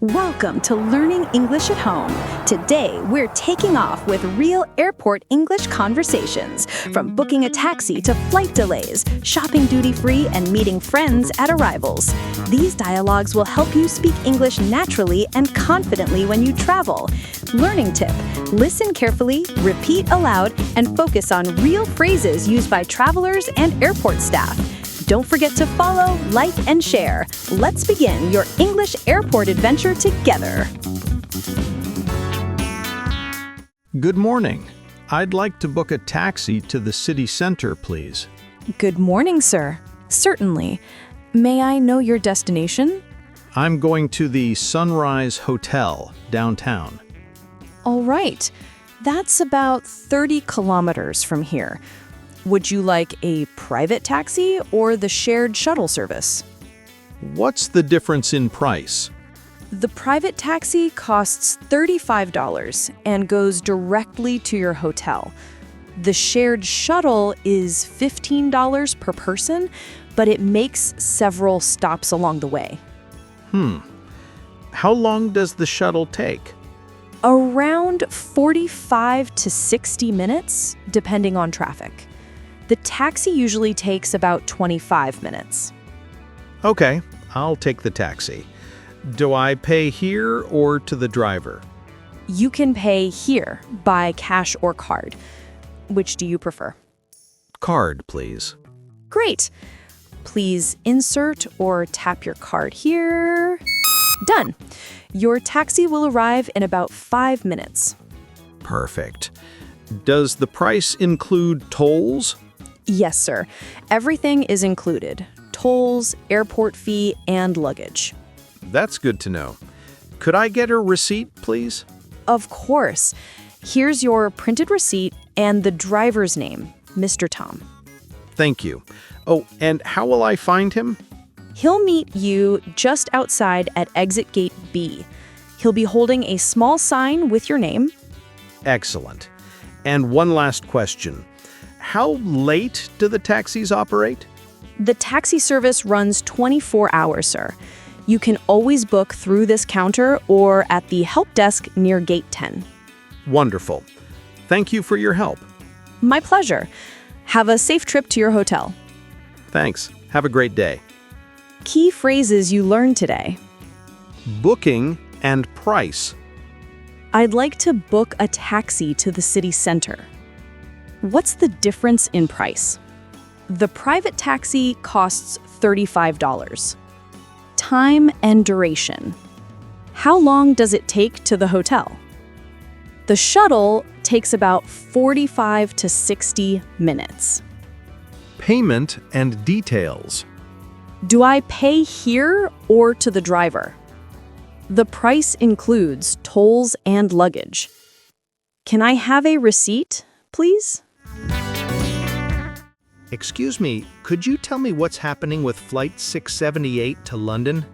Welcome to Learning English at Home. Today, we're taking off with real airport English conversations, from booking a taxi to flight delays, shopping duty-free, and meeting friends at arrivals. These dialogues will help you speak English naturally and confidently when you travel. Learning tip: listen carefully, repeat aloud, and focus on real phrases used by travelers and airport staff. Don't forget to follow, like, and share. Let's begin your English airport adventure together. Good morning. I'd like to book a taxi to the city center, please. Good morning, sir. Certainly. May I know your destination? I'm going to the Sunrise Hotel downtown. All right. That's about 30 kilometers from here. Would you like a private taxi or the shared shuttle service? What's the difference in price? The private taxi costs $35 and goes directly to your hotel. The shared shuttle is $15 per person, but it makes several stops along the way. How long does the shuttle take? Around 45 to 60 minutes, depending on traffic. The taxi usually takes about 25 minutes. Okay, I'll take the taxi. Do I pay here or to the driver? You can pay here by cash or card. Which do you prefer? Card, please. Great. Please insert or tap your card here. Done. Your taxi will arrive in about 5 minutes. Perfect. Does the price include tolls? Yes, sir. Everything is included. Tolls, airport fee, and luggage. That's good to know. Could I get a receipt, please? Of course. Here's your printed receipt and the driver's name, Mr. Tom. Thank you. Oh, and how will I find him? He'll meet you just outside at exit gate B. He'll be holding a small sign with your name. Excellent. And one last question. How late do the taxis operate? The taxi service runs 24 hours, sir. You can always book through this counter or at the help desk near gate 10. Wonderful. Thank you for your help. My pleasure. Have a safe trip to your hotel. Thanks. Have a great day. Key phrases you learned today. Booking and price. I'd like to book a taxi to the city center. What's the difference in price? The private taxi costs $35. Time and duration. How long does it take to the hotel? The shuttle takes about 45 to 60 minutes. Payment and details. Do I pay here or to the driver? The price includes tolls and luggage. Can I have a receipt, please? Excuse me, could you tell me what's happening with Flight 678 to London?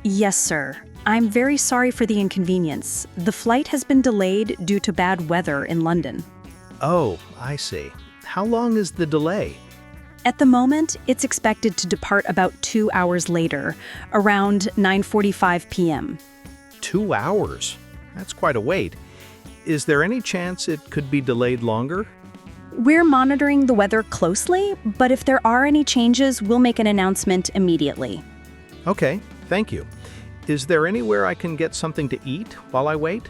Yes, sir. I'm very sorry for the inconvenience. The flight has been delayed due to bad weather in London. Oh, I see. How long is the delay? At the moment, it's expected to depart about 2 hours later, around 9:45 p.m. 2 hours? That's quite a wait. Is there any chance it could be delayed longer? We're monitoring the weather closely, but if there are any changes, we'll make an announcement immediately. Okay, thank you. Is there anywhere I can get something to eat while I wait?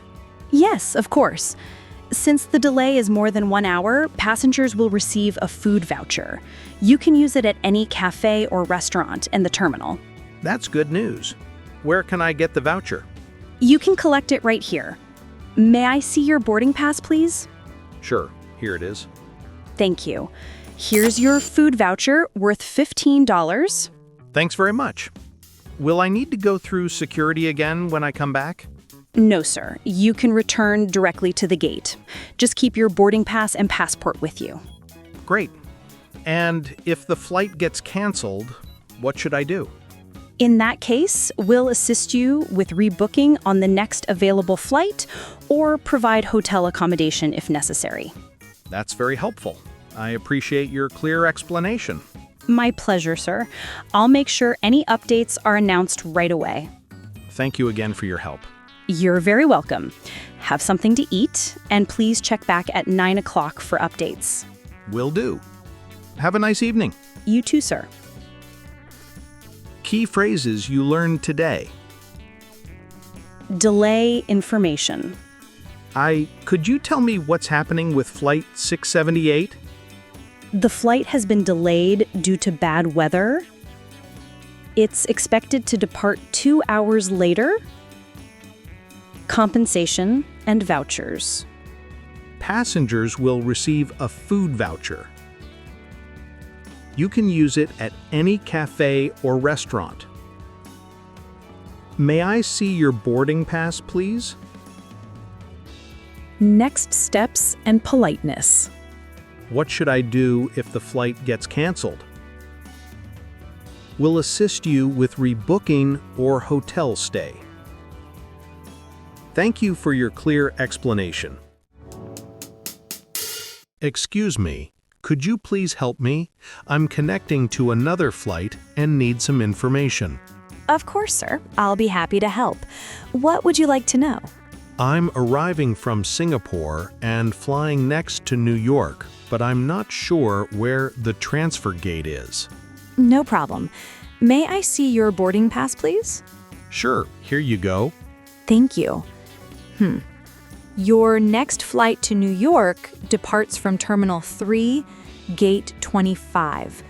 Yes, of course. Since the delay is more than 1 hour, passengers will receive a food voucher. You can use it at any cafe or restaurant in the terminal. That's good news. Where can I get the voucher? You can collect it right here. May I see your boarding pass, please? Sure, here it is. Thank you. Here's your food voucher worth $15. Thanks very much. Will I need to go through security again when I come back? No, sir. You can return directly to the gate. Just keep your boarding pass and passport with you. Great. And if the flight gets canceled, what should I do? In that case, we'll assist you with rebooking on the next available flight or provide hotel accommodation if necessary. That's very helpful. I appreciate your clear explanation. My pleasure, sir. I'll make sure any updates are announced right away. Thank you again for your help. You're very welcome. Have something to eat, and please check back at 9 o'clock for updates. Will do. Have a nice evening. You too, sir. Key phrases you learned today. Delay information. Could you tell me what's happening with Flight 678? The flight has been delayed due to bad weather. It's expected to depart 2 hours later. Compensation and vouchers. Passengers will receive a food voucher. You can use it at any cafe or restaurant. May I see your boarding pass, please? Next steps and politeness. What should I do if the flight gets canceled? We'll assist you with rebooking or hotel stay. Thank you for your clear explanation. Excuse me, could you please help me? I'm connecting to another flight and need some information. Of course, sir. I'll be happy to help. What would you like to know? I'm arriving from Singapore and flying next to New York, but I'm not sure where the transfer gate is. No problem. May I see your boarding pass, please? Sure, here you go. Thank you. Your next flight to New York departs from Terminal 3, Gate 25.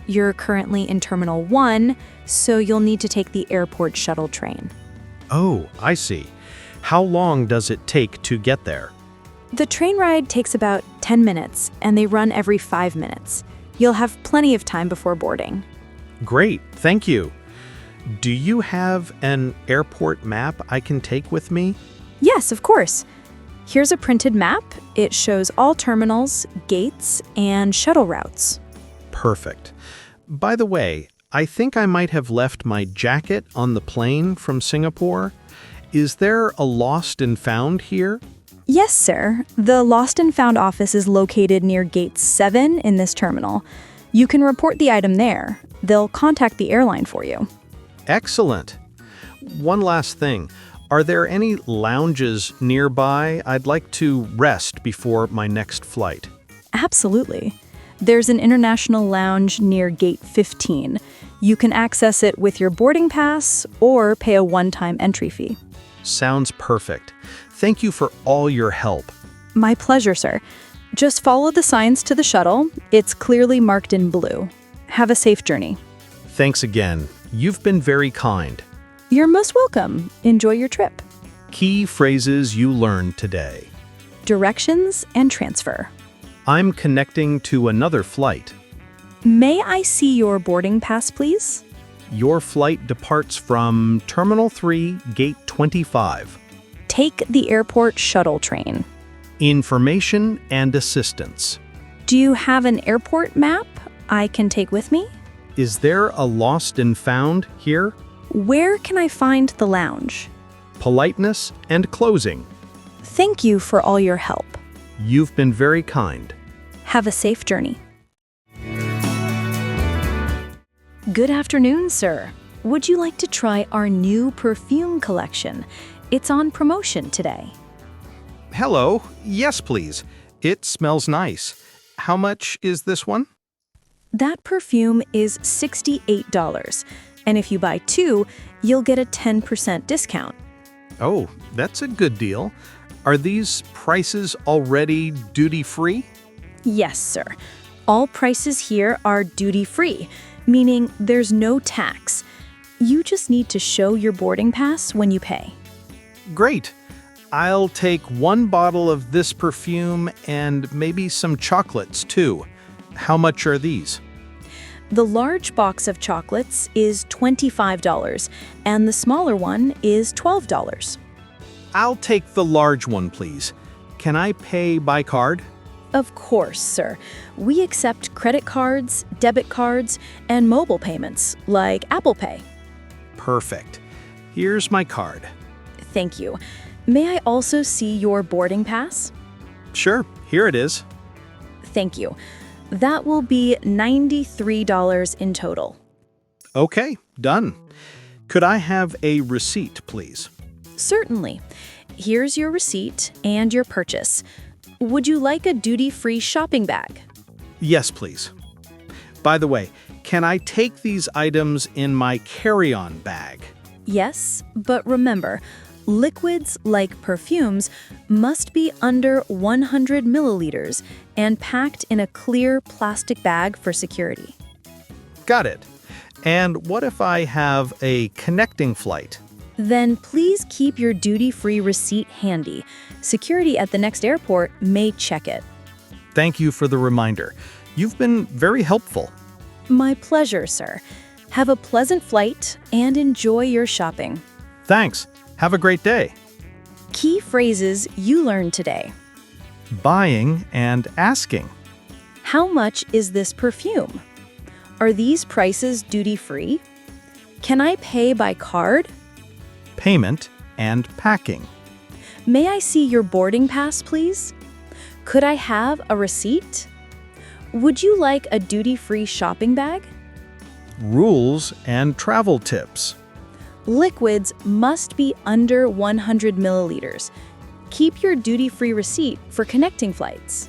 You're currently in Terminal 1, so you'll need to take the airport shuttle train. Oh, I see. How long does it take to get there? The train ride takes about 10 minutes, and they run every 5 minutes. You'll have plenty of time before boarding. Great, thank you. Do you have an airport map I can take with me? Yes, of course. Here's a printed map. It shows all terminals, gates, and shuttle routes. Perfect. By the way, I think I might have left my jacket on the plane from Singapore. Is there a lost and found here? Yes, sir. The Lost and Found office is located near Gate 7 in this terminal. You can report the item there. They'll contact the airline for you. Excellent. One last thing. Are there any lounges nearby? I'd like to rest before my next flight. Absolutely. There's an international lounge near Gate 15. You can access it with your boarding pass or pay a one-time entry fee. Sounds perfect. Thank you for all your help. My pleasure, sir. Just follow the signs to the shuttle. It's clearly marked in blue. Have a safe journey. Thanks again. You've been very kind. You're most welcome. Enjoy your trip. Key phrases you learned today. Directions and transfer. I'm connecting to another flight. May I see your boarding pass, please? Your flight departs from Terminal 3, Gate 25. Take the airport shuttle train. Information and assistance. Do you have an airport map I can take with me? Is there a lost and found here? Where can I find the lounge? Politeness and closing. Thank you for all your help. You've been very kind. Have a safe journey. Good afternoon, sir. Would you like to try our new perfume collection? It's on promotion today. Hello. Yes, please. It smells nice. How much is this one? That perfume is $68, and if you buy 2, you'll get a 10% discount. Oh, that's a good deal. Are these prices already duty-free? Yes, sir. All prices here are duty-free, meaning there's no tax. You just need to show your boarding pass when you pay. Great. I'll take 1 bottle of this perfume and maybe some chocolates, too. How much are these? The large box of chocolates is $25, and the smaller one is $12. I'll take the large one, please. Can I pay by card? Of course, sir. We accept credit cards, debit cards, and mobile payments, like Apple Pay. Perfect. Here's my card. Thank you. May I also see your boarding pass? Sure, here it is. Thank you. That will be $93 in total. Okay, done. Could I have a receipt, please? Certainly. Here's your receipt and your purchase. Would you like a duty-free shopping bag? Yes, please. By the way, can I take these items in my carry-on bag? Yes, but remember, liquids like perfumes must be under 100 milliliters and packed in a clear plastic bag for security. Got it. And what if I have a connecting flight? Then please keep your duty-free receipt handy. Security at the next airport may check it. Thank you for the reminder. You've been very helpful. My pleasure, sir. Have a pleasant flight and enjoy your shopping. Thanks. Have a great day. Key phrases you learned today. Buying and asking. How much is this perfume? Are these prices duty-free? Can I pay by card? Payment and packing. May I see your boarding pass, please? Could I have a receipt? Would you like a duty-free shopping bag? Rules and travel tips. Liquids must be under 100 milliliters. Keep your duty-free receipt for connecting flights.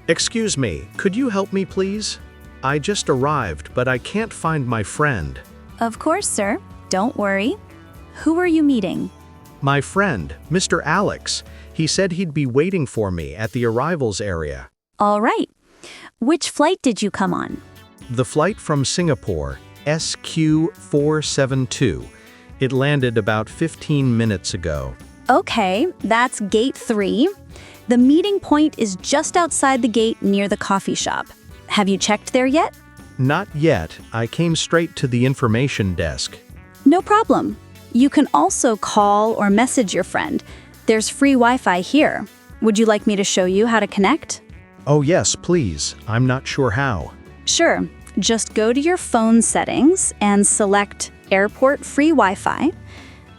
Excuse me, could you help me, please? I just arrived, but I can't find my friend. Of course, sir. Don't worry. Who are you meeting? My friend, Mr. Alex. He said he'd be waiting for me at the arrivals area. All right. Which flight did you come on? The flight from Singapore, SQ472. It landed about 15 minutes ago. Okay, that's gate 3. The meeting point is just outside the gate near the coffee shop. Have you checked there yet? Not yet. I came straight to the information desk. No problem. You can also call or message your friend. There's free Wi-Fi here. Would you like me to show you how to connect? Oh yes, please. I'm not sure how. Sure. Just go to your phone settings and select Airport Free Wi-Fi.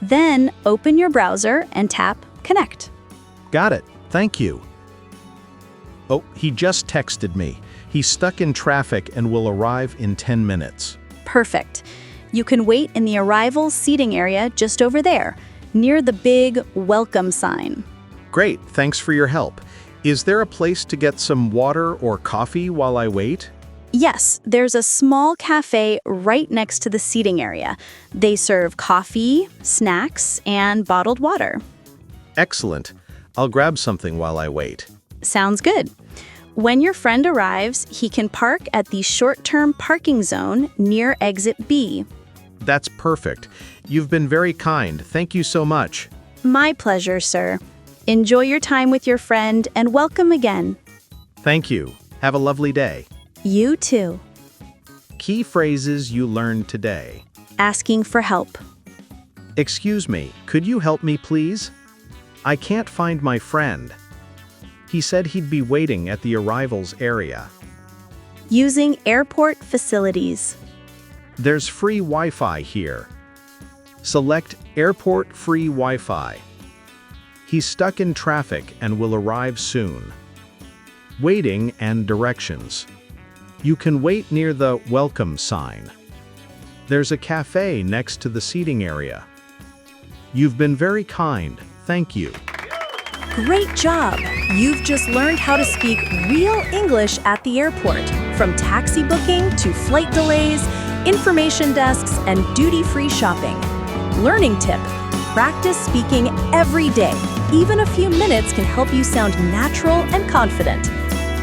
Then open your browser and tap Connect. Got it. Thank you. Oh, he just texted me. He's stuck in traffic and will arrive in 10 minutes. Perfect. You can wait in the arrivals seating area just over there, near the big welcome sign. Great, thanks for your help. Is there a place to get some water or coffee while I wait? Yes, there's a small cafe right next to the seating area. They serve coffee, snacks, and bottled water. Excellent. I'll grab something while I wait. Sounds good. When your friend arrives, he can park at the short-term parking zone near exit B. That's perfect. You've been very kind. Thank you so much. My pleasure, sir. Enjoy your time with your friend and welcome again. Thank you. Have a lovely day. You too. Key phrases you learned today. Asking for help. Excuse me, could you help me, please? I can't find my friend. He said he'd be waiting at the arrivals area. Using airport facilities. There's free Wi-Fi here. Select Airport Free Wi-Fi. He's stuck in traffic and will arrive soon. Waiting and directions. You can wait near the welcome sign. There's a cafe next to the seating area. You've been very kind. Thank you. Great job! You've just learned how to speak real English at the airport, from taxi booking to flight delays, information desks, and duty-free shopping. Learning tip: practice speaking every day. Even a few minutes can help you sound natural and confident.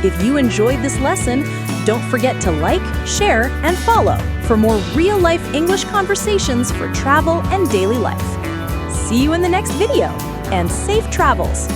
If you enjoyed this lesson, don't forget to like, share, and follow for more real-life English conversations for travel and daily life. See you in the next video, and safe travels!